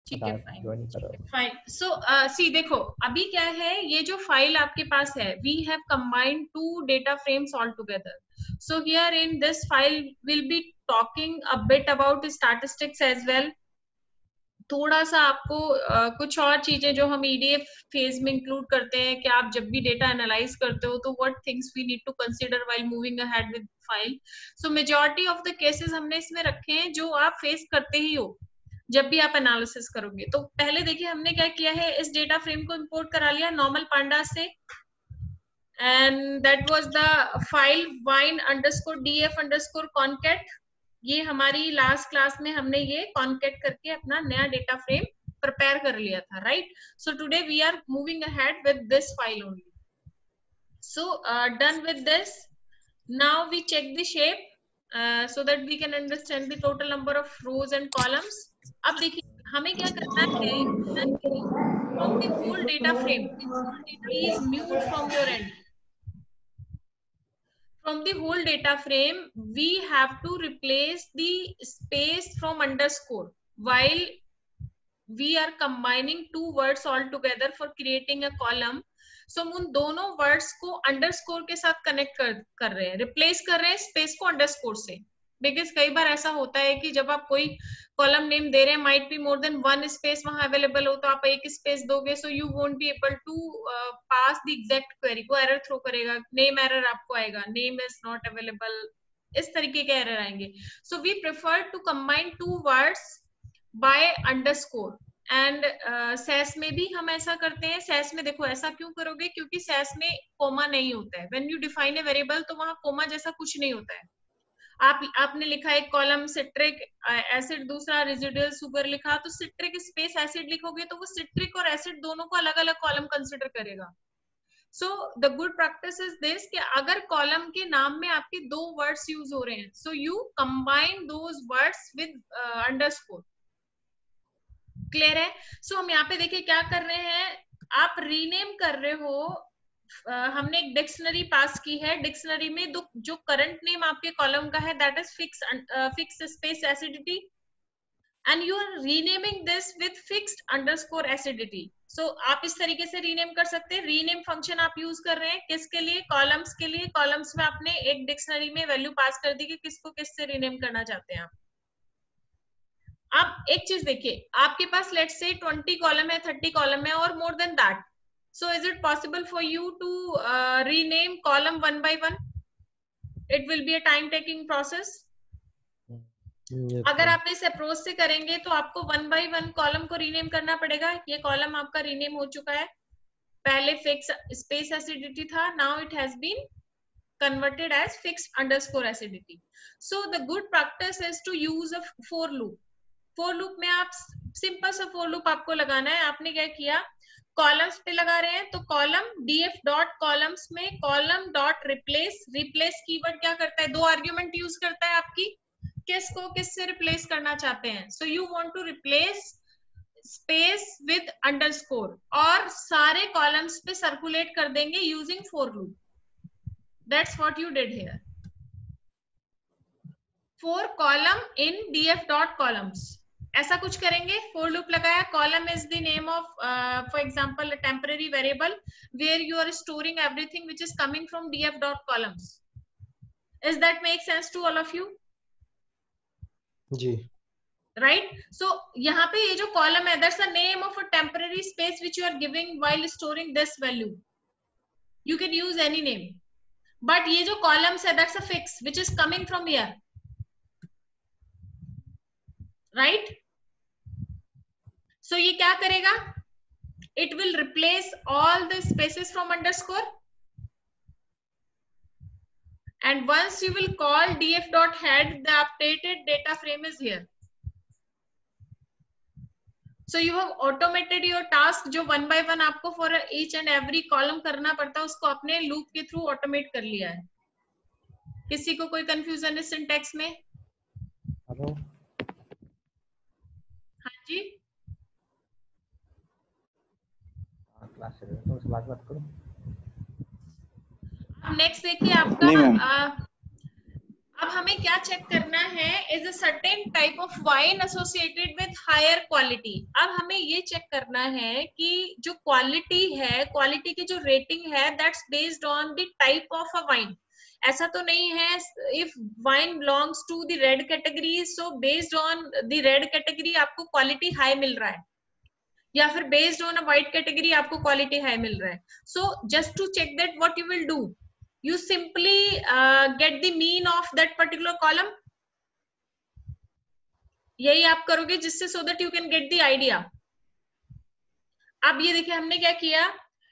ठीक है, फाइन. सो सी देखो, अभी क्या है, ये जो फाइल आपके पास है, we have combined 2 data frames all together. So here in this file will be talking a bit about statistics as well. थोड़ा सा आपको कुछ और चीजें जो हम ईडीएफ फेज में इंक्लूड करते हैं कि आप जब भी डेटा एनालाइज करते हो तो what things we need to consider while moving ahead with file. So majority of the cases हमने इसमें रखे हैं जो आप फेस करते ही हो जब भी आप एनालिसिस करोगे. तो पहले देखिए हमने क्या किया है, इस डेटा फ्रेम को इंपोर्ट करा लिया नॉर्मल पांडा से, and that was the file wine_df_concat. ये हमारी लास्ट क्लास में हमने ये कॉन्केट करके अपना नया डेटा फ्रेम प्रिपेयर कर लिया था, right. So today we are moving ahead with this file only. So done with this, now we check the shape so that we can understand the total number of rows and columns. अब देखिए हमें क्या करना है, from the whole data frame, please mute from your end. From the whole data frame, we have to replace the space from underscore while we are combining 2 words all together for creating a column. So हम उन दोनों words को underscore के साथ connect कर रहे हैं, replace कर रहे हैं स्पेस को अंडरस्कोर से. बिकॉज कई बार ऐसा होता है कि जब आप कोई कॉलम नेम दे रहे हैं, might be more than 1 space वहां अवेलेबल हो, तो आप एक स्पेस दोगे, so you won't be able to pass the exact query. को एरर थ्रो करेगा, नेम एरर आपको आएगा, नेम इज नॉट अवेलेबल, इस तरीके के एरर आएंगे. So we prefer to combine 2 words by underscore. And सेस में भी हम ऐसा करते हैं. सेस में देखो ऐसा क्यों करोगे, क्योंकि सेस में कोमा नहीं होता है. When you define a variable तो वहां कोमा जैसा कुछ नहीं होता है. आपने लिखा एक कॉलम सिट्रिक एसिड, दूसरा रेजिडुअल सुगर लिखा, तो सिट्रिक स्पेस एसिड लिखोगे तो वो सिट्रिक और एसिड दोनों को अलग अलग कॉलम कंसिडर करेगा. So the good practice is this कि अगर कॉलम के नाम में आपके 2 वर्ड्स यूज हो रहे हैं, so you combine those words with underscore. Clear है. सो हम यहाँ पे देखिए क्या कर रहे हैं, आप रीनेम कर रहे हो. हमने एक डिक्शनरी पास की है, डिक्शनरी में जो करंट नेम आपके कॉलम का है that is fix space acidity, and you are renaming this with fixed underscore acidity. So आप इस तरीके से रीनेम कर सकते हैं. रीनेम फंक्शन आप यूज कर रहे हैं किसके लिए, कॉलम्स के लिए. कॉलम्स में आपने एक डिक्शनरी में वैल्यू पास कर दी कि किसको किससे रीनेम करना चाहते हैं आप. अब एक चीज देखिए, आपके पास लेट्स से 20 कॉलम है, 30 कॉलम है और more than that. So is it possible for you to rename column one by one? It will be a time taking process. अगर आप इस अप्रोच से करेंगे तो आपको 1 by 1 कॉलम को रीनेम करना पड़ेगा. ये कॉलम आपका रीनेम हो चुका है, पहले फिक्स स्पेस एसिडिटी था, now it has been converted as fixed underscore acidity. So the good practice is to use a for loop. For loop में आप सिंपल सा for loop आपको लगाना है. आपने क्या किया, कॉलम्स पे लगा रहे हैं तो कॉलम df डॉट कॉलम्स में column dot replace. Replace keyword क्या करता है, 2 आर्ग्यूमेंट यूज करता है आपकी, किसको किससे रिप्लेस करना चाहते हैं. So you want to replace space with underscore और सारे कॉलम्स पे सर्कुलेट कर देंगे using for loop. That's what you did here. For column in df dot columns ऐसा कुछ करेंगे. फोर लूप लगाया, column is the name of for example temporary variable where you are storing everything which is coming from df dot columns. Is that make sense to all of you? जी, right. सो यहाँ पे ये जो column है that's the name of a temporary space which you are giving while storing this value. You can use any name, but ये जो columns है that's a fix which is coming from here, right. So ये क्या करेगा, it will replace all the spaces from underscore, and once you will call df dot head, the updated data frame is here. So you have automated your task जो 1 by 1 आपको for each and every column करना पड़ता है, उसको अपने loop के through automate कर लिया है. किसी को कोई confusion है syntax में? हेलो, हाँ जी, क्लास चल रही है तो उसके बाद बात करो. अब नेक्स्ट देखिए आपका अब हमें क्या चेक करना है, is a certain type of wine associated with higher quality. अब हमें ये चेक करना है कि जो क्वालिटी है, क्वालिटी की जो रेटिंग है, that's based on the type of a wine. ऐसा तो नहीं है if wine belongs to the red category, so based on the red category आपको क्वालिटी हाई मिल रहा है, या फिर based on a white category आपको क्वालिटी हाई मिल रहा है। So just to check that what you will do, you simply get the mean of that particular column. यही आप करोगे जिससे so that you can get the idea. अब ये देखिए हमने क्या किया,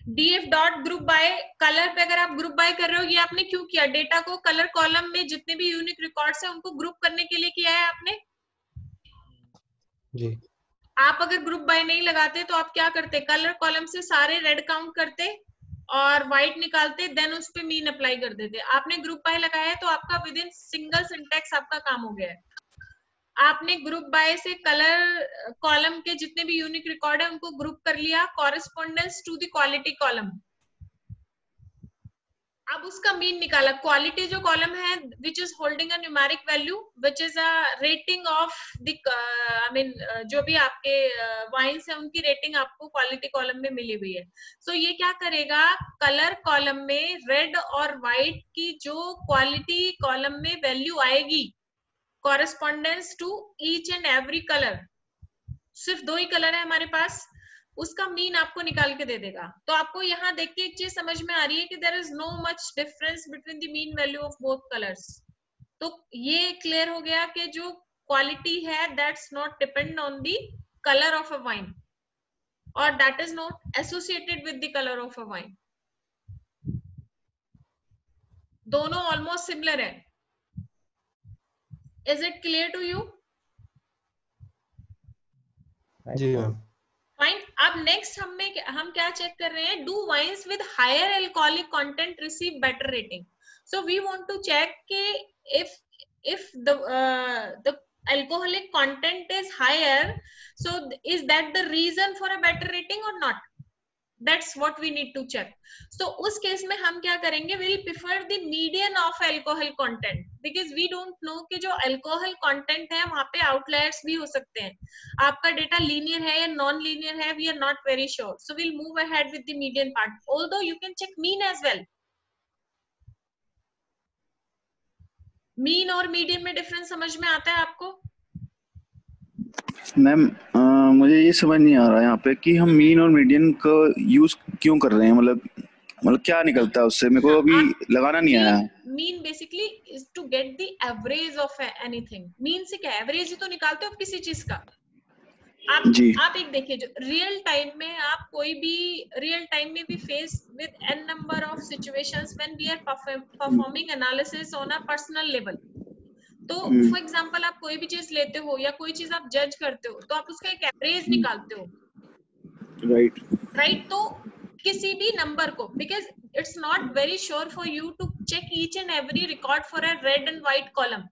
df dot group by colour पे अगर आप ग्रुप बाय कर रहे हो, ये आपने क्यों किया, डेटा को कलर कॉलम में जितने भी यूनिक रिकॉर्ड्स हैं उनको ग्रुप करने के लिए किया है आपने जी। आप अगर ग्रुप बाय नहीं लगाते तो आप क्या करते, कलर कॉलम से सारे रेड काउंट करते और व्हाइट निकालते, देन उस पे मीन अप्लाई कर देते। आपने ग्रुप बाय लगाया है तो आपका विद इन सिंगल सिंटेक्स आपका काम हो गया है। आपने ग्रुप बाय से कलर कॉलम के जितने भी यूनिक रिकॉर्ड है उनको ग्रुप कर लिया correspondence to the quality column. अब उसका मीन निकाला, क्वालिटी जो कॉलम है which is holding a numeric value which is a rating of the I mean जो भी आपके वाइन्स है उनकी रेटिंग आपको क्वालिटी कॉलम में मिली हुई है। सो ये क्या करेगा, कलर कॉलम में रेड और व्हाइट की जो क्वालिटी कॉलम में वैल्यू आएगी correspondence to each and every colour, सिर्फ 2 ही कलर है हमारे पास, उसका मीन आपको निकाल के दे देगा। तो आपको यहाँ देख के एक चीज समझ में आ रही है कि there is no much difference between the mean value of both colours. तो ये क्लियर हो गया कि जो क्वालिटी है that's not depend on the colour of a wine और that is not associated with the colour of a wine. दोनों almost similar है। Is it clear to you? जी मैम। फाइन। अब नेक्स्ट हम क्या चेक कर रहे हैं, do wines with higher alcoholic content receive better rating. So we want to check कि if the alcoholic content is higher, so is that the reason for a better rating or not? That's what we need to check. So उस case में हम क्या करेंगे, we'll prefer the median of alcohol content because we don't know कि जो alcohol content है वहाँ पे outliers भी हो सकते हैं। आपका डेटा linear है या non linear है, we are not very sure. So we'll move ahead with the median part. Although you can check mean as well. Mean और मीडियन में डिफरेंस समझ में आता है आपको? मैम मुझे ये समझ नहीं आ रहा है यहाँ पे कि हम मीन और मीडियन का यूज क्यों कर रहे हैं, मतलब क्या निकलता है उससे, मेरे को अभी लगाना नहीं आया। Mean basically is to get the average of anything. Mean से क्या एवरेज ही तो निकालते हो किसी चीज का। आप एक देखिए, जो रियल टाइम में आप कोई भी रियल टाइम में भी face with an number of situations when we are performing analysis on a personal level. तो फॉर एग्जांपल आप कोई भी चीज लेते हो या कोई चीज आप जज करते हो तो आप उसका एक एवरेज निकालते हो, राइट? तो किसी भी नंबर को, because it's not very sure for you to check each and every record for a red and white column.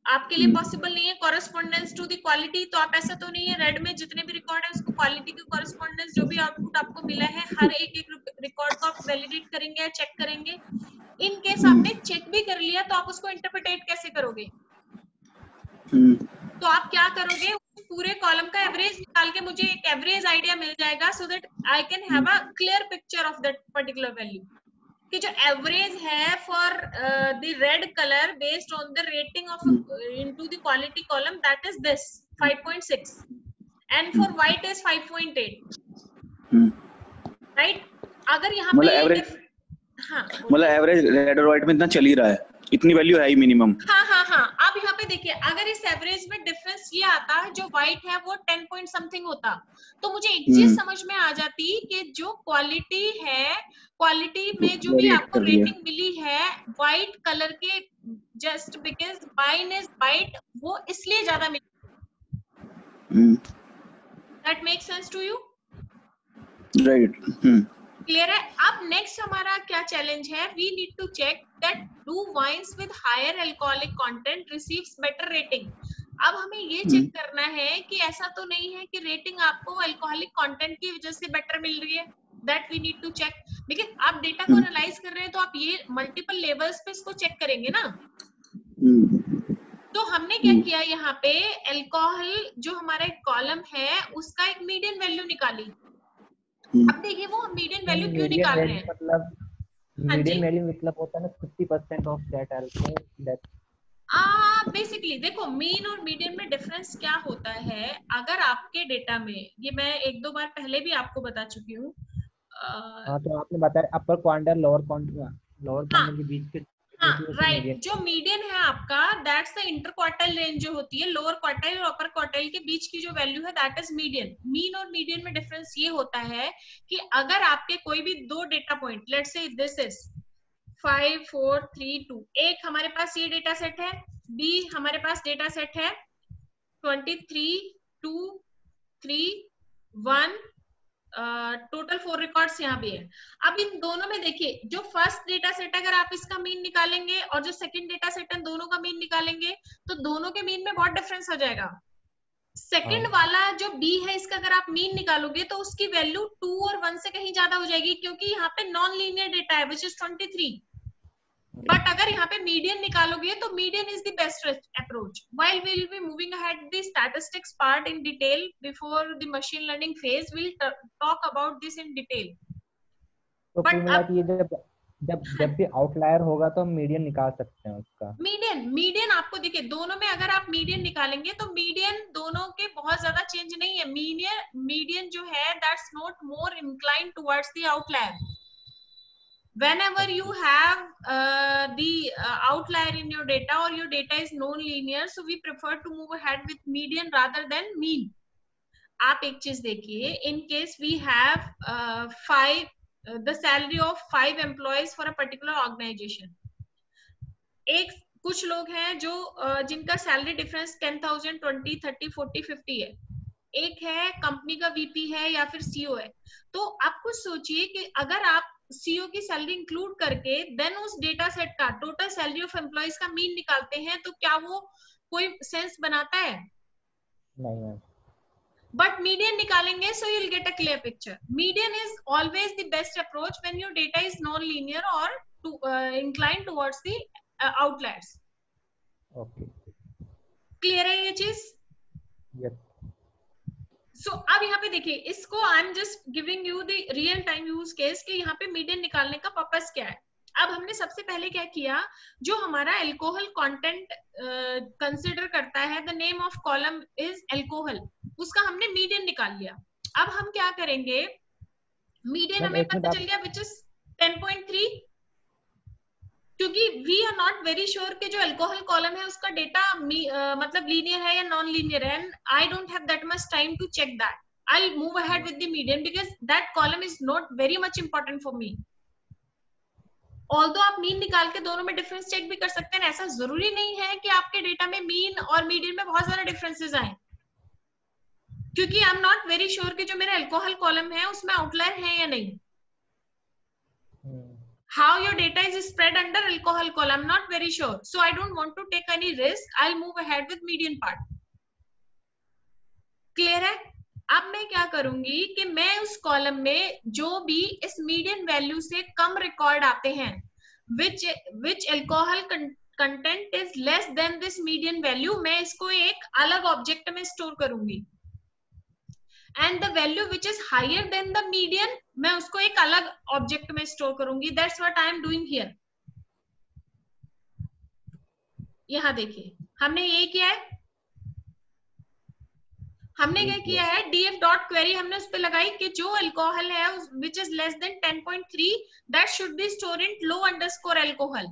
आपके लिए पॉसिबल नहीं है कॉरेस्पॉन्डेंस टू द क्वालिटी। तो आप ऐसा तो नहीं है रेड में जितने भी रिकॉर्ड है उसको क्वालिटी के कॉरेस्पॉन्डेंस जो भी आउटपुट आपको मिला है हर एक रिकॉर्ड को आप वैलिडेट करेंगे या चेक करेंगे। इन केस आपने चेक भी कर लिया तो आप उसको इंटरप्रेट कैसे करोगे? तो आप क्या करोगे, पूरे कॉलम का एवरेज निकाल के मुझे एक एवरेज आइडिया मिल जाएगा so that I can have a clear picture of that particular value कि जो एवरेज है for the red colour based on the rating of into the quality column that is this 5.6 and for white is 5.8, right? अगर यहाँ पे average, हाँ मतलब average red और white में इतना चल ही रहा है, इतनी वैल्यू है ही मिनिमम। हाँ। अब यहाँ पे देखिए, अगर इस एवरेज में डिफरेंस ये आता जो व्हाइट है वो 10 पॉइंट समथिंग होता तो मुझे एक चीज समझ में आ जाती कि जो क्वालिटी है, क्वालिटी में जो भी आपको रेटिंग मिली है व्हाइट कलर के, just because wine is white, वो इसलिए ज्यादा मिली। That make sense to you? Right. Clear है? अब नेक्स्ट हमारा क्या चैलेंज है, we need to check that do wines with higher alcoholic content receives better rating. अब हमें ये चेक करना है कि ऐसा तो नहीं है कि रेटिंग आपको अल्कोहलिक कंटेंट की वजह से बेटर मिल रही है। That we need to check, because आप डेटा को एनालाइज कर रहे हैं तो आप ये मल्टीपल लेवल्स पे इसको चेक करेंगे ना। तो हमने क्या किया यहाँ पे, अल्कोहल जो हमारा एक कॉलम है उसका एक मीडियन वैल्यू निकाली। अब देखिए वो हम मीडियन वैल्यू क्यों निकाल रहे हैं। मतलब हाँ जी, मीडियन वैल्यू मतलब होता है ना 50% of that alcohol that. Basically देखो मीन और मीडियन में डिफरेंस क्या होता है। अगर आपके डेटा में, ये मैं एक दो बार पहले भी आपको बता चुकी हूँ, हाँ तो आपने बताया अपर क्वांटल लोअर क्वांटल के बीच के हाँ रेशियो से राइट, मीडियन। जो मीडियन है आपका that's the inter quartile range जो होती है, लोअर क्वार्टाइल और अपर क्वार्टाइल के बीच की जो वैल्यू है दैट इज मीडियन। मीन और मीडियन में डिफरेंस ये होता है कि अगर आपके कोई भी दो data point, let's say this is 5 4 3 2, एक हमारे पास ये डेटा सेट है, बी हमारे पास डेटा सेट है 23 2 3 1, टोटल 4 रिकॉर्ड्स यहाँ भी है। अब इन दोनों में देखिए, जो फर्स्ट डेटा सेट अगर आप इसका मीन निकालेंगे और जो सेकंड डेटा सेट है दोनों का मीन निकालेंगे तो दोनों के मीन में बहुत डिफरेंस हो जाएगा। सेकंड वाला जो बी है इसका अगर आप मीन निकालोगे तो उसकी वैल्यू 2 और 1 से कहीं ज्यादा हो जाएगी, क्योंकि यहाँ पे नॉन लीनियर डेटा है विच इज 23। बट अगर यहाँ पे मीडियन निकालोगे तो median is the best approach. while we will be moving ahead the statistics part in detail before the machine learning phase, we'll talk about this in detail. तो कुल मिला के ये जब भी आउटलायर होगा तो हम मीडियन निकाल सकते हैं उसका। मीडियन आपको देखिए दोनों में अगर आप मीडियन निकालेंगे तो मीडियन दोनों के बहुत ज्यादा चेंज नहीं है। मीडियन जो है that's not more inclined towards the outlier. Whenever you have the outlier in your data or your data is non-linear, so we prefer to move ahead with median rather than mean. आप एक चीज देखिए, in case we have the salary of 5 employees for a particular organization. कुछ लोग हैं जो जिनका salary difference 10,000 20 30 40 50 है, एक है कंपनी का वीपी है या फिर सीईओ है। तो आप कुछ सोचिए कि अगर आप सीईओ की सैलरी इंक्लूड करके देन उस डेटा सेट का टोटल सैलरी ऑफ एम्प्लॉइज का मीन निकालते हैं तो क्या वो कोई सेंस बनाता है? नहीं। बट मीडियन निकालेंगे so you will get a clear picture. Median is always the best approach when your data is non linear और inclined towards the outliers. Okay, clear है ये चीज? यस। सो अब यहाँ पे देखिए, इसको I am just giving you the real time use case कि यहाँ पे मीडियन निकालने का पर्पस क्या है। अब हमने सबसे पहले क्या किया, जो हमारा अल्कोहल कंटेंट कंसीडर करता है, the name of column is alcohol, उसका हमने मीडियन निकाल लिया। अब हम क्या करेंगे, मीडियन हमें पता चल गया विच इज 10.3, क्योंकि we are not very sure कि जो अल्कोहल कॉलम है उसका डेटा मतलब लीनियर है या नॉन लीनियर है, and I don't have that much time to check that. I will move ahead with the median because that column is not very much important for me. Although आप mean निकाल के दोनों में difference check भी कर सकते हैं, ऐसा जरूरी नहीं है कि आपके डेटा में मीन और मीडियन में बहुत सारे डिफरेंसेस आए, क्योंकि I am not very sure कि जो मेरा अल्कोहल कॉलम है उसमें आउटलायर है या नहीं। How your data is spread under alcohol column, I'm not very sure, so I don't want to take any risk. I'll move ahead with median part. Clear है? अब मैं क्या करूंगी कि मैं उस कॉलम में जो भी इस मीडियन वैल्यू से कम रिकॉर्ड आते हैं, which alcohol content is less than this median value, मैं इसको एक अलग ऑब्जेक्ट में स्टोर करूंगी, and the value which is higher than the median मैं उसको एक अलग ऑब्जेक्ट में स्टोर करूंगी। That's what I am doing here. यहां देखिए हमने ये किया है, हमने क्या किया है, df डॉट क्वेरी हमने उस पर लगाई कि जो अल्कोहल है which is less than 10.3 that should be store in low underscore alcohol,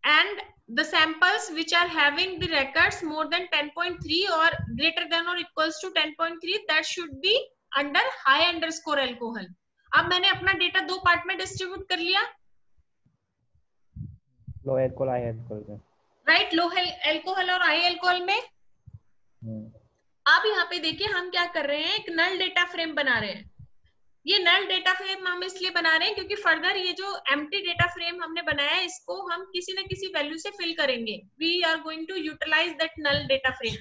and the samples which are having the records more than 10.3 or greater than or equals to 10.3 that should be under high underscore alcohol. अब मैंने अपना data दो part में distribute कर लिया, लो alcohol high alcohol में, right, लो alcohol और high alcohol में। अब यहाँ पे देखिए हम क्या कर रहे हैं, एक नल डेटा फ्रेम बना रहे हैं। ये नल डेटा फ्रेम हम इसलिए बना रहे हैं क्योंकि फर्दर ये जो एम्प्टी डेटा फ्रेम हमने बनाया है इसको हम किसी न किसी वैल्यू से फिल करेंगे। We are going to utilise that null data frame.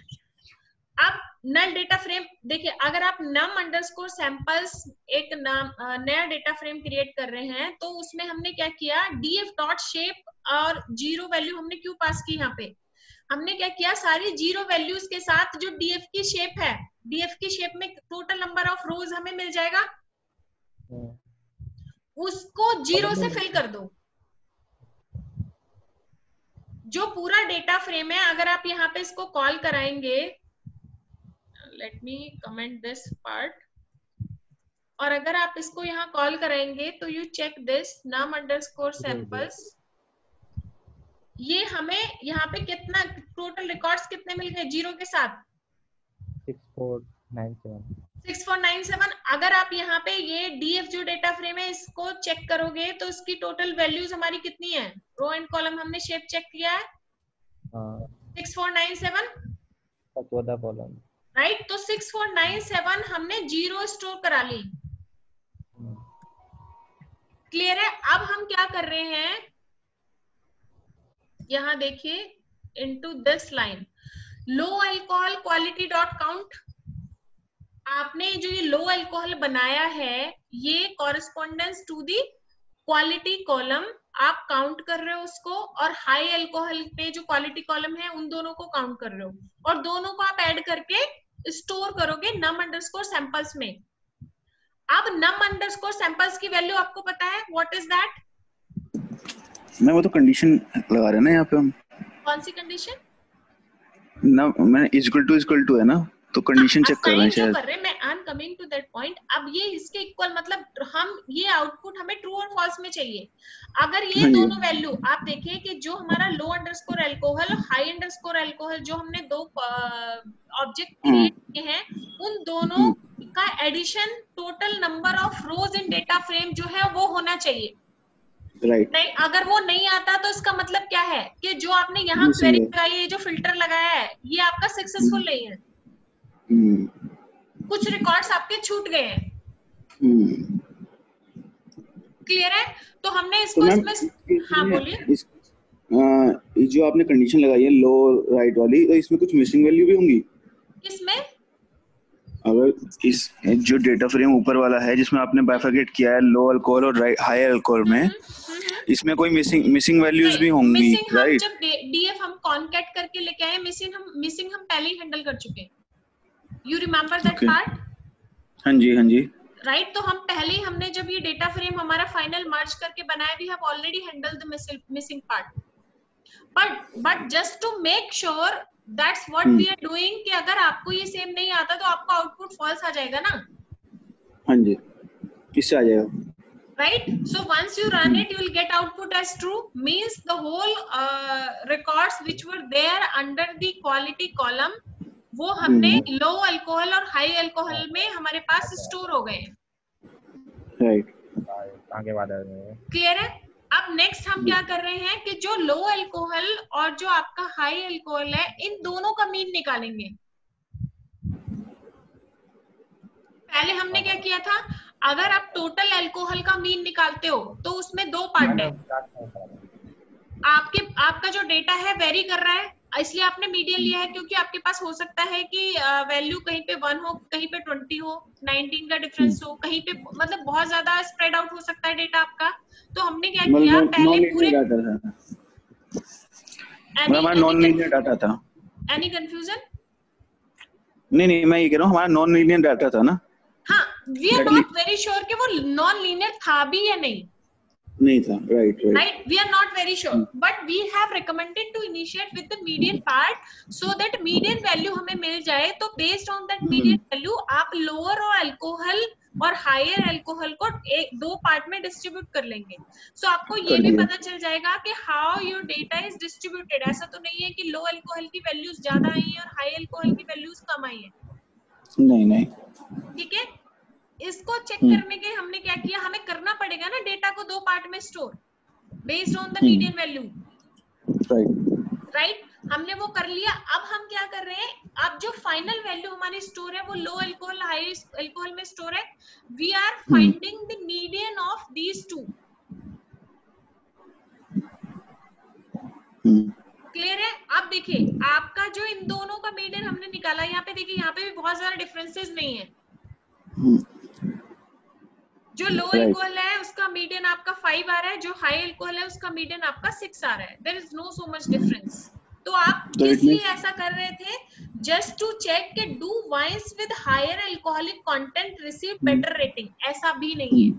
अब नल डेटा फ्रेम देखिए, अगर आप num अंडरस्कोर सैंपल्स एक नया डेटा फ्रेम क्रिएट कर रहे हैं तो उसमें हमने क्या किया, df डॉट शेप और जीरो वैल्यू हमने क्यों पास की? यहाँ पे हमने क्या किया, सारी जीरो वैल्यूज के साथ जो डीएफ की शेप है, डीएफ की शेप में टोटल नंबर ऑफ रोज हमें मिल जाएगा, उसको जीरो से फिल कर दो। जो पूरा डेटा फ्रेम है, अगर आप यहाँ पे इसको कॉल कराएंगे, let me comment this part, और अगर आप इसको यहाँ कॉल कराएंगे तो you check this num underscore samples, ये हमें यहाँ पे कितना टोटल रिकॉर्ड्स कितने मिल गए जीरो के साथ? 6497। अगर आप यहाँ पे ये डीएफ जो डेटा फ्रेम है इसको चेक करोगे तो इसकी टोटल वैल्यूज हमारी कितनी है? रो एंड कॉलम हमने शेप चेक किया है, 6497 कॉलम, राइट। तो 6497 हमने जीरो स्टोर करा ली। क्लियर है? अब हम क्या कर रहे हैं, यहां देखिए, into this line low alcohol quality dot count, आपने जो ये लो अल्कोहल बनाया है ये correspondence to the quality column आप काउंट कर रहे हो उसको, और हाई अल्कोहल पे जो क्वालिटी कॉलम है उन दोनों को काउंट कर रहे हो, और दोनों को आप ऐड करके स्टोर करोगे num अंडरस्कोर सैंपल्स में। अब num अंडरस्कोर सैंपल्स की वैल्यू आपको पता है, व्हाट इज दैट? मैं वो तो कंडीशन लगा रहे हैं ना यहाँ पे हम। कौन सी कंडीशन? ना मैंने इक्वल टू है ना, तो कंडीशन चेक कर रहे हैं शायद। कर रहे हैं, मैं I am coming to that point. अब ये इसके इक्वल मतलब हम ये आउटपुट हमें ट्रू और फॉल्स में चाहिए। अगर ये दोनों वैल्यू आप देखिए कि जो हमारा low underscore alcohol, high underscore alcohol, जो हमने दो ऑब्जेक्ट क्रिएट किए हैं, उन दोनों का addition total number of rows in data frame जो है वो होना चाहिए, राइट। नहीं, अगर वो नहीं आता तो इसका मतलब क्या है कि जो आपने यहाँ क्वेरी लगाई है, जो फिल्टर लगाया है, ये आपका सक्सेसफुल नहीं है। कुछ रिकॉर्ड्स आपके छूट गए हैं। क्लियर है? तो हमने इसको तो इसमें, हाँ बोलिए। जो आपने कंडीशन लगाई है लो राइट वाली, तो इसमें कुछ मिसिंग वैल्यू भी होंगी? किसमें? अगर इस जो डेटा फ्रेम ऊपर वाला है जिसमें आपने बाइफरकेट किया है लो अल्कोहल और हाई अल्कोहल में, इसमें कोई मिसिंग वैल्यूज भी होंगी, राइट? जब डीएफ हम कॉन्कैट करके लेके आए, मिसिंग हम पहले ही हैंडल कर चुके हैं। You remember that part? हाँ जी राइट। तो हम पहले ही, हमने जब ये डेटा फ्रेम हमारा फाइनल मर्ज करके बनाया, we have already handled the missing part, but just to make sure that's what we are doing, कि अगर आपको ये सेम नहीं आता तो आपका आउटपुट फॉल्स आ जाएगा ना। हाँ जी, किससे आ जाएगा? Right? So once you run it, you will get output as true. Means the whole records which were there under the quality column, वो हमने लो अल्कोहल और हाई अल्कोहल में हमारे पास स्टोर हो गए। राइट। आगे बात है। क्लियर है? अब नेक्स्ट हम क्या कर रहे हैं कि जो लो अल्कोहल और जो आपका हाई अल्कोहल है, इन दोनों का मीन निकालेंगे। पहले हमने क्या किया था, अगर आप टोटल अल्कोहल का मीन निकालते हो तो उसमें दो पार्ट है। आपका जो डेटा है वेरी कर रहा है, इसलिए आपने मीडियन लिया है, क्योंकि आपके पास हो सकता है कि वैल्यू कहीं पे 1 हो, कहीं पे 20 हो, 19 का डिफरेंस हो, कहीं पे मतलब बहुत ज्यादा स्प्रेड आउट हो सकता है डेटा आपका। तो हमने क्या किया, पहले पूरे नॉन लीनियर डाटा था। Any confusion? नहीं, मैं ये कह रहा हूँ हमारा नॉन लीनियर डाटा था ना। हाँ, we are not very sure कि वो नॉन लीनियर था भी या नहीं था, right. We are not very sure, but we have recommended to initiate with the median part, so that median value हमें मिल जाए। तो based on that median value आप lower और अल्कोहल और higher अल्कोहल को दो पार्ट में डिस्ट्रीब्यूट कर लेंगे। So आपको ये भी पता चल जाएगा कि how your data is distributed। ऐसा तो नहीं है कि लो अल्कोहल की वैल्यूज ज्यादा आई है और हाई अल्कोहल की वैल्यूज कम आई है। नहीं, ठीक है। इसको चेक करने के हमने क्या किया, हमें करना पड़ेगा ना डेटा को दो पार्ट में store based on the median value, right? हमने वो कर लिया। अब हम क्या कर रहे हैं, अब जो फाइनल वैल्यू हमारी स्टोर है वो लो अल्कोहल हाई अल्कोहल में स्टोर है। We are finding the median of these two. Clear है? अब देखिए, आपका जो इन दोनों का मीडियन हमने निकाला, यहाँ पे देखिए, यहाँ पे भी बहुत ज्यादा डिफरेंसेस नहीं है। जो लो अल्कोहल है उसका मीडियन आपका 5 आ रहा है, जो हाई अल्कोहल है उसका मीडियन आपका 6 आ रहा है. There is no so much difference. तो आप किस लिए ऐसा कर रहे थे? जस्ट टू चेक कि do wines with higher alcoholic content receive better rating. ऐसा भी नहीं है,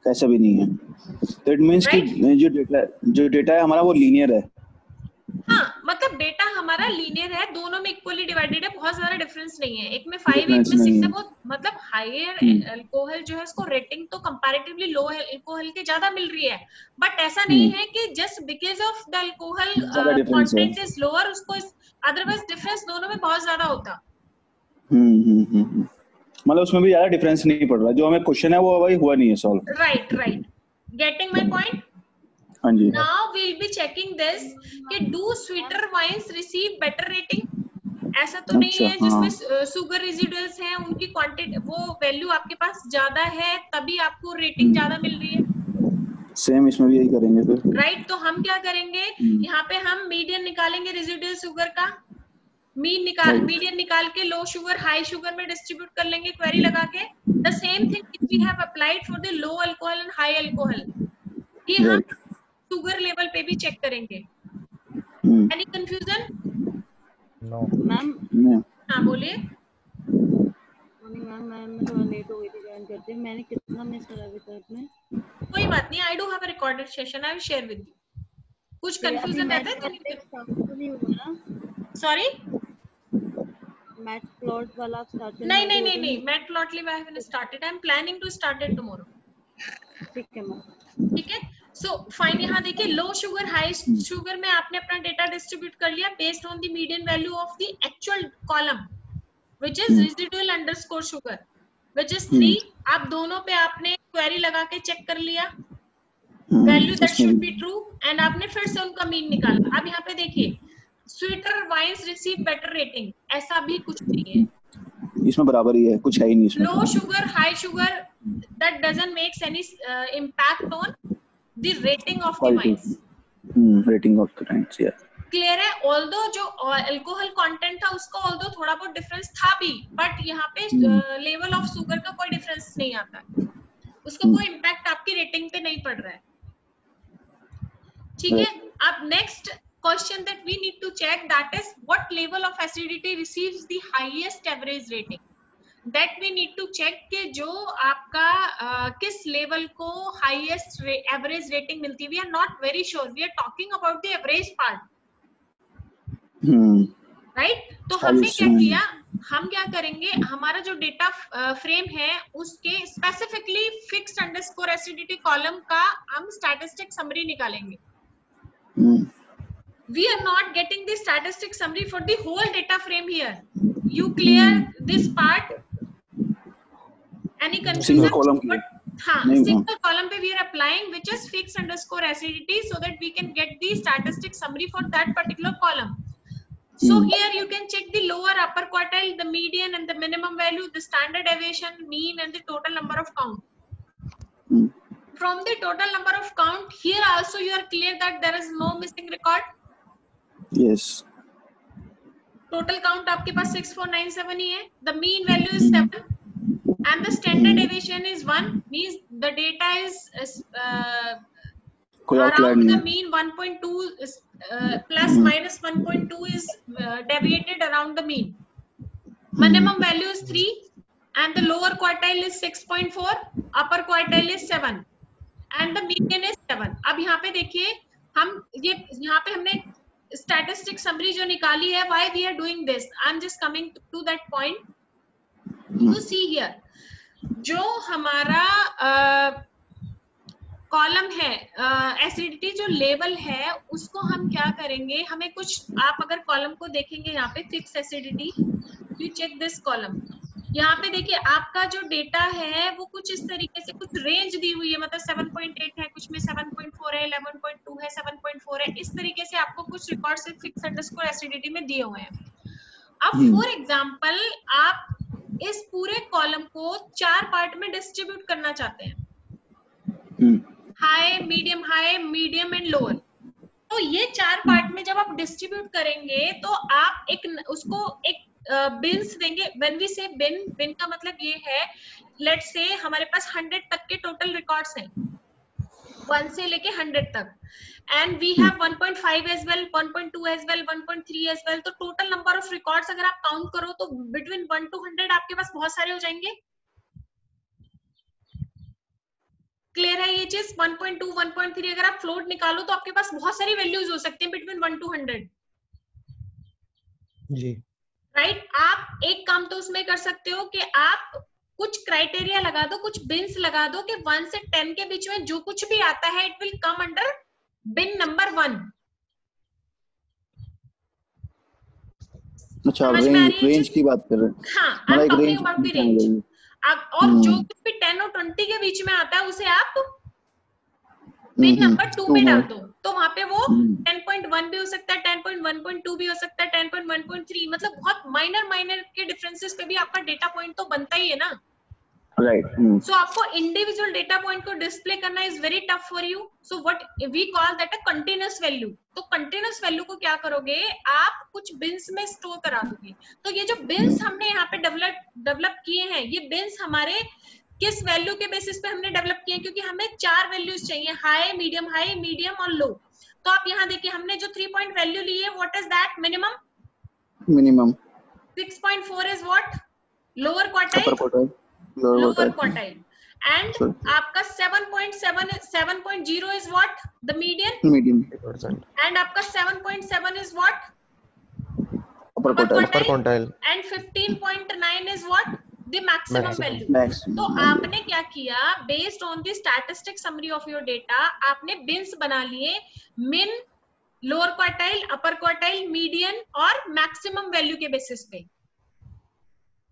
ऐसा भी नहीं है. तो इट मींस कि जो डेटा है हमारा वो लीनियर है. हाँ, मतलब डेटा हमारा लीनियर है, दोनों में इक्वली डिवाइडेड है, बहुत ज्यादा डिफरेंस नहीं है. एक में 5 एक में 6 है. बहुत मतलब हायर अल्कोहल जो है उसको रेटिंग तो कंपैरेटिवली लो अल्कोहल के ज्यादा मिल रही है, बट ऐसा नहीं है कि just because of the alcohol content is lower उसको, अदरवाइज डिफरेंस दोनों में बहुत ज्यादा होता. मतलब उसमें भी ज्यादा डिफरेंस नहीं पड़ रहा. जो हमें क्वेश्चन है वो अभी हुआ नहीं है solve. Right. Getting my point? हाँ जी. Now we'll be checking this कि do sweeter wines receive better rating? ऐसा तो नहीं है जिसमें सुगर रेजिडुअल्स हैं उनकी क्वांटिटी वो वैल्यू आपके पास ज्यादा है तभी आपको रेटिंग ज्यादा मिल रही है. सेम इसमें भी यही करेंगे फिर. राइट. तो हम क्या करेंगे, यहाँ पे हम मीडियन निकालेंगे रेजिडुअल शुगर का. मीडियन निकाल के लो शुगर हाई शुगर में डिस्ट्रीब्यूट कर लेंगे क्वेरी लगा के. The same thing which we have applied for the low alcohol and high alcohol, ये हम शुगर लेवल पे भी चेक करेंगे. Any confusion? No ma'am. हाँ बोलिए. मैम मैं थोड़ा लेट हो गई थी ज्वाइन करते. मैंने कितना मिस करा अभी तक में? कोई बात नहीं, I do have a recorded session, I will share with you. कुछ कंफ्यूजन रहता है तो नहीं हुआ ना? सॉरी, मैच प्लॉट वाला स्टार्ट? नहीं, matplotlib I have started. I am planning to start it tomorrow. ठीक है मैम. ठीक है. So fine. यहाँ देखिए लो शुगर हाई शुगर में आपने अपना डेटा डिस्ट्रीब्यूट कर लिया based on the median value of the actual column which is residual underscore sugar which is 3. आप दोनों पे आपने क्वेरी लगा के चेक कर लिया value that should be true and आपने फिर से उनका मीन निकाला. अब यहाँ पे देखिए sweeter wines receive better rating, ऐसा भी कुछ नहीं है. इसमें बराबर ही है, कुछ है ही नहीं इसमें. लो sugar high sugar that doesn't makes any impact on the rating of the wines. Rating of the wines, yeah. Clear है. Although जो अल्कोहल कंटेंट था उसका although थोड़ा बहुत डिफरेंस था भी, बट यहाँ पे लेवल ऑफ शुगर का कोई डिफरेंस नहीं आता है, उसका कोई इम्पैक्ट आपकी रेटिंग पे नहीं पड़ रहा है. ठीक है. अब next question that we need to check that is what level of acidity receives the highest average rating. That we need to check कि जो आपका किस लेवल को हाईएस्ट एवरेज रेटिंग मिलती है. We are not very sure, we are talking about the average part. Right. तो हमने क्या किया, हम क्या करेंगे, हमारा जो डेटा फ्रेम है उसके specifically fixed underscore acidity column का हम स्टैटिस्टिक समरी निकालेंगे. We are not getting the statistic summary for the whole data frame here. You clear this part? Any confusion? Single column. Single column पे we are applying which is fixed underscore acidity so that we can get the statistic summary for that particular column. So here you can check the lower upper quartile, the median and the minimum value, the standard deviation, mean and the total number of count. From the total number of count, here also you are clear that there is no missing record. Yes. Total count आपके पास 6497 ही है. The mean value is 7 and the standard deviation is 1, means the data is around the mean. 1.2 is plus minus 1.2 is deviated around the mean. Minimum value is 3 and the lower quartile is 6.4, upper quartile is 7 and the median is 7. अब यहाँ पे देखिए हम ये यहाँ पे हमने statistic summary जो निकाली है, why we are doing this, I'm just coming to that point. You see here, जो हमारा कॉलम है एसिडिटी जो लेवल है उसको हम क्या करेंगे, हमें कुछ, आप अगर कॉलम को देखेंगे यहाँ पे fix acidity, you check this column. यहाँ पे देखिए आपका जो डेटा है वो कुछ इस तरीके से कुछ रेंज दी हुई है, मतलब 7.8 है, कुछ में 7.4 है, 11.2 है, 7.4 है, इस तरीके से आपको कुछ रिकॉर्ड से फिक्स अंडरस्कोर एसिडिटी में दिए हुए हैं. अब फॉर एग्जांपल आप इस पूरे कॉलम को 4 पार्ट में डिस्ट्रीब्यूट करना चाहते हैं, हाई, मीडियम एंड लोअर. तो ये 4 पार्ट में जब आप डिस्ट्रीब्यूट करेंगे तो आप उसको एक बिन्स देंगे. व्हेन वी से बिन का मतलब ये है, लेट्स से हमारे पास 100 तक के टोटल रिकॉर्ड्स हैं, 1 से लेके 100 तक, and we have 1.5 as well, 1.2 as well, 1.3 as well. तो टोटल नंबर ऑफ रिकॉर्ड्स अगर आप काउंट करो तो बिटवीन 1 to 100 आपके पास बहुत सारे हो जाएंगे. क्लियर है ये चीज? 1.2, 1.3 अगर आप फ्लोट निकालो तो आपके पास बहुत सारी वैल्यूज हो सकती हैं बिटवीन 1 to 100. जी. राइट. आप एक काम तो उसमें कर सकते हो कि आप कुछ क्राइटेरिया लगा दो, कुछ बिन्स लगा दो कि 1 से 10 के बीच में जो कुछ भी आता है it will come under bin number 1. अच्छा, रेंज की बात कर रहे हैं. हाँ, I am talking about the range. और जो भी 10 और 20 के बीच में आता है उसे आप बिन नंबर 2 में डाल दो. तो वहां पे वो 10.1 भी हो सकता है, 10.1.2 भी हो सकता है, 10.1.3. मतलब बहुत माइनर के डिफरेंसेस पे भी आपका डेटा पॉइंट तो बनता ही है ना. राइट. सो आपको इंडिविजुअल डेटा पॉइंट को डिस्प्ले करना is very tough for you. So what we call that a continuous value. तो कंटीन्यूअस वैल्यू को क्या करोगे, आप कुछ बिन्स में स्टोर करा दोगे. तो ये जो बिन्स हमने यहाँ पे डेवलप किए हैं, ये बिन्स हमारे किस वैल्यू के बेसिस पे हमने डेवलप किए हैं, क्योंकि हमें 4 वैल्यूज चाहिए, हाई, मीडियम और लो. तो आप यहाँ देखिए हमने जो 3 पॉइंट वैल्यू ली है, what is that? Minimum. 6.4 is what? Lower quartile. Lower quartile. And आपका 7.0 is what? The median. And आपका 7.7 is what? Upper quartile. And 15.9 is what? The maximum value. तो आपने क्या किया, based on the statistic summary of your data, आपने beans बना लिए, मिन, लोअर क्वार्टाइल, अपर क्वार्टाइल, मीडियन और मैक्सिमम वैल्यू के बेसिस पे.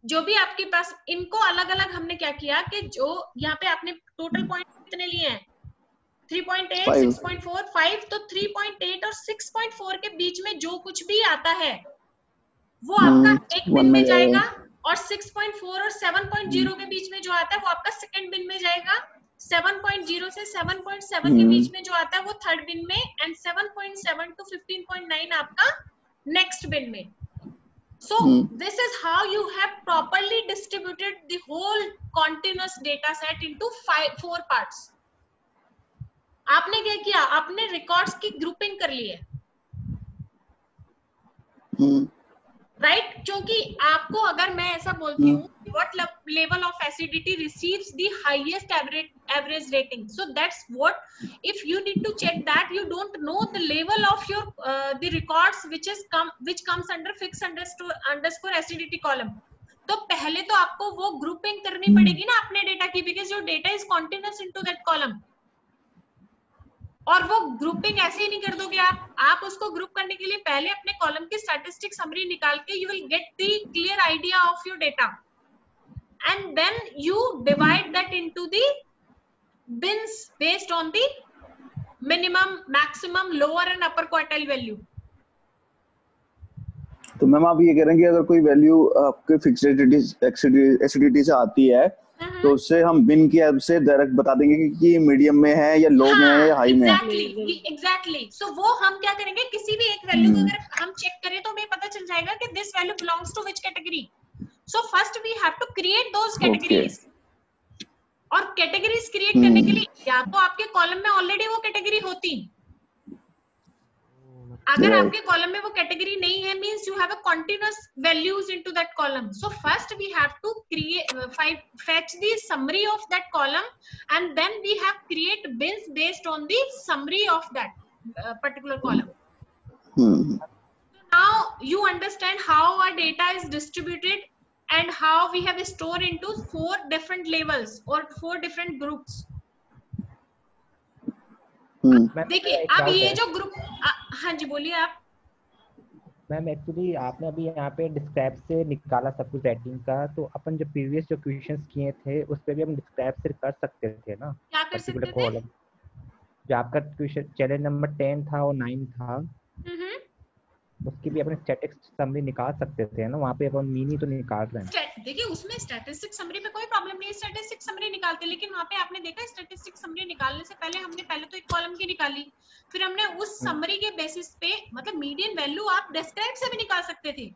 जो भी आपके पास, इनको अलग अलग हमने क्या किया कि जो यहाँ पे आपने टोटल पॉइंट कितने लिए हैं, 3.8, 6.4, 5. तो 3.8 और 6.4 के बीच में जो कुछ भी आता है वो आपका एक बिन में जाएगा, और 6.4 और 7.0 के बीच में जो आता है वो आपका सेकंड बिन में जाएगा. 7.0 से 7.7 के बीच में जो आता है वो थर्ड बिन में, एंड 7.7 to 15.9 आपका नेक्स्ट बिन में. So this is how you have properly distributed the whole continuous data set into 4 parts. आपने क्या किया, आपने रिकॉर्ड्स की ग्रुपिंग कर ली है. राइट. क्योंकि आपको अगर मैं ऐसा बोलती हूँ, what level of acidity receives the highest average rating, so that's what, if you need to check that, you don't know the level of your the records which comes under fixed underscore acidity column. तो पहले तो आपको वो grouping करनी पड़ेगी ना अपने data की, because your data is continuous into that column. और वो ग्रुपिंग ऐसे ही नहीं कर दोगे आप उसको ग्रुप करने के लिए पहले अपने कॉलम की स्टैटिस्टिक समरी निकाल के you will get the clear idea of your data, and then you divide that into the bins based on the minimum, maximum, lower and upper quartile value. तो ma'am आप ये कह रहे हैं कि अगर कोई वैल्यू आपके फिक्स्ड एसिडिटी से आती है तो उससे हम बिन की हेल्प से डायरेक्ट बता देंगे कि ये मीडियम में है या लो में है या हाई में है. एग्जैक्टली. सो वो हम क्या करेंगे, किसी भी एक वैल्यू को अगर हम चेक करें तो हमें पता चल जाएगा कि this value belongs to which category. So first we have to create those categories. और कैटेगरीज क्रिएट करने के लिए या तो आपके कॉलम में ऑलरेडी वो कैटेगरी होती, अगर आपके कॉलम में वो कैटेगरी नहीं है, means you have a continuous values into that column. So first we have to create fetch the summary of that column, and then we have create bins based on the summary of that particular column. So now you understand how our data is distributed and how we have stored into 4 different levels or 4 different groups. देखिए अब ये जो group, हाँ जी बोलिए आप. Ma'am actually आपने अभी यहाँ पे डिस्क्राइब से निकाला सब कुछ रेटिंग का, तो अपन जो प्रीवियस जो क्वेश्चंस किए थे उस पे भी हम डिस्क्राइब से कर सकते थे ना. क्या कर सकते थे? जो आपका क्वेश्चन चैलेंज नंबर 10 था और 9 था, उसकी भी अपने स्टैटिस्टिक समरी निकाल सकते थे ना. वहाँ पे अपन मीन ही तो निकाल रहे हैं. देखिए उसमें स्टैटिस्टिक समरी में कोई प्रॉब्लम नहीं है, स्टैटिस्टिक समरी निकालते, लेकिन वहाँ पे आपने देखा स्टैटिस्टिक समरी निकालने से पहले हमने पहले तो एक कॉलम की निकाली, फिर हमने उस समरी के बेसिस पे, मतलब मीडियन वैल्यू आप डिस्क्राइब से भी निकाल सकते थे.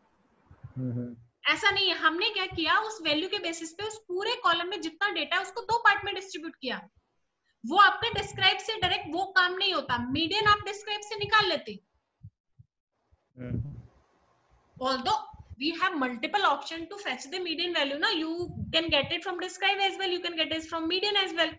ऐसा नहीं है। हमने क्या किया, उस वैल्यू के बेसिस पे उस पूरे कॉलम में जितना डेटा है उसको 2 पार्ट में डिस्ट्रीब्यूट किया। वो आपके डिस्क्राइब से डायरेक्ट वो काम नहीं होता, मीडियन आप डिस्क्राइब से निकाल लेते। Although we have multiple option to fetch the median value ना, you can get it from describe as well, you can get it from median as well.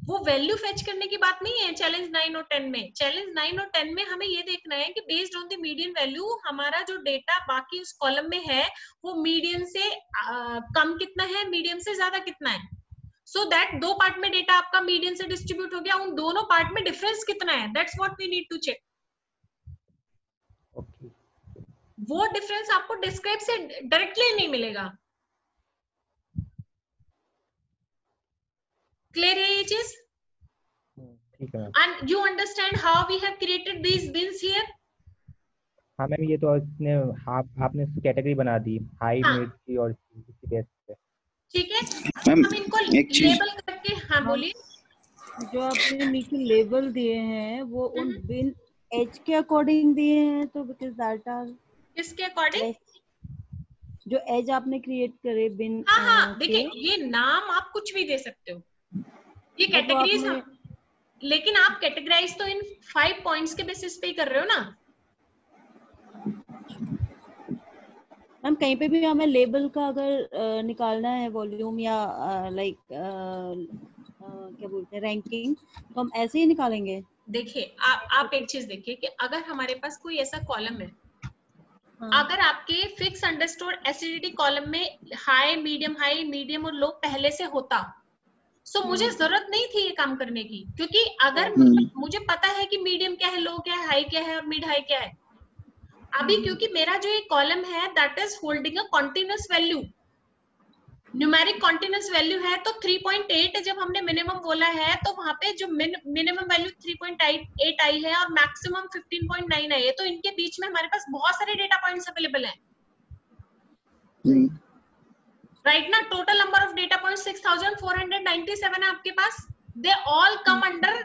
वो वैल्यू फेच करने की बात नहीं है चैलेंज 9 और 10 में। चैलेंज 9 और 10 में हमें ये देखना है कि based on the median value हमारा जो डेटा बाकी उस कॉलम में है वो मीडियन से कम कितना है, मीडियन से ज्यादा कितना है। सो दैट 2 पार्ट में डेटा आपका मीडियन से डिस्ट्रीब्यूट हो गया, उन दोनों पार्ट में डिफरेंस कितना है, that's what we need to check. वो डिफरेंस आपको डिस्क्राइब से डायरेक्टली नहीं मिलेगा। क्लियर है ये चीज? ठीक है। And you understand how we have created these bins here? हाँ मैम, ये तो इसने आपने कैटेगरी बना दी हाई मिड की और इसी बेस पे। ठीक है, हम इनको लेबल करके, हाँ बोलिए। जो आपने नीचे लेबल दिए हैं वो उन बिन एज के अकॉर्डिंग दिए हैं, तो बिकॉज़ दैट आर किसके अकॉर्डिंग? जो एज आपने क्रिएट करे बिन। हाँ देखिए, ये नाम आप कुछ भी दे सकते हो, ये कैटेगरीज, लेकिन आप कैटेगराइज तो इन 5 पॉइंट्स के बेसिस पे ही कर रहे हो ना। मैम कहीं पे भी हमें लेबल का अगर निकालना है वॉल्यूम या लाइक क्या बोलते हैं रैंकिंग, तो हम ऐसे ही निकालेंगे। देखिए आप एक चीज देखिए कि अगर हमारे पास कोई ऐसा कॉलम है, अगर आपके फिक्स अंडरस्टोर एसिडिटी कॉलम में हाई मीडियम और लो पहले से होता, सो मुझे जरूरत नहीं थी ये काम करने की, क्योंकि अगर मुझे पता है कि मीडियम क्या है, लो क्या है, हाई क्या है और मिड हाई क्या है। अभी क्योंकि मेरा जो ये कॉलम है that is holding a continuous value, numeric continuous value है, तो 3.8 जब हमने मिनिमम बोला है तो वहां पे जो मिनिमम वैल्यू 3.8 आई है और मैक्सिमम 15.9 आई है, तो इनके बीच में हमारे पास बहुत सारे डेटा पॉइंट्स अवेलेबल हैं। राइट ना, total number of data point 6497 है आपके पास। They all come under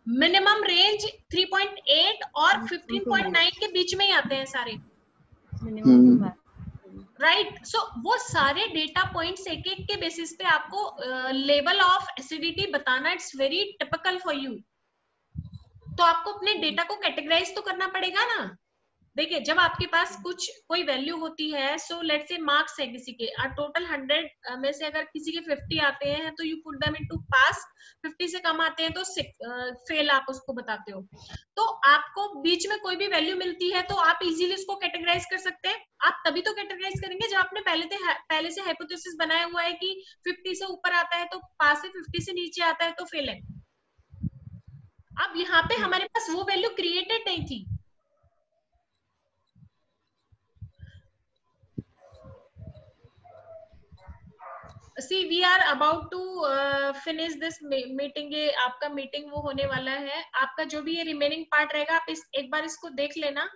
minimum range 3.8 और 15.9 के बीच में ही आते हैं सारे। राइट, सो वो सारे डेटा पॉइंट्स एक एक के बेसिस पे आपको लेवल ऑफ एसिडिटी बताना, it's very typical for you. तो आपको अपने डेटा को कैटेगराइज तो करना पड़ेगा ना। देखिए, जब आपके पास कोई वैल्यू होती है, सो लेट्स से मार्क्स है किसी के, टोटल 100 में से अगर किसी के 50 आते हैं तो यू पुट देम इनटू पास, 50 से कम आते हैं तो फेल आप उसको बताते हो। तो आपको बीच में कोई भी वैल्यू मिलती है तो आप इजीली उसको कैटेगराइज कर सकते हैं। आप तभी तो कैटेगराइज करेंगे जब आपने पहले से हाइपोथेसिस बनाया हुआ है कि 50 से ऊपर आता है तो पास है, 50 से नीचे आता है तो फेल है। अब यहाँ पे हमारे पास वो वैल्यू क्रिएटेड नहीं थी। See, we are about to finish this meeting। ये आपका मीटिंग वो होने वाला है। आपका जो भी ये रिमेनिंग पार्ट रहेगा आप एक बार इसको देख लेना।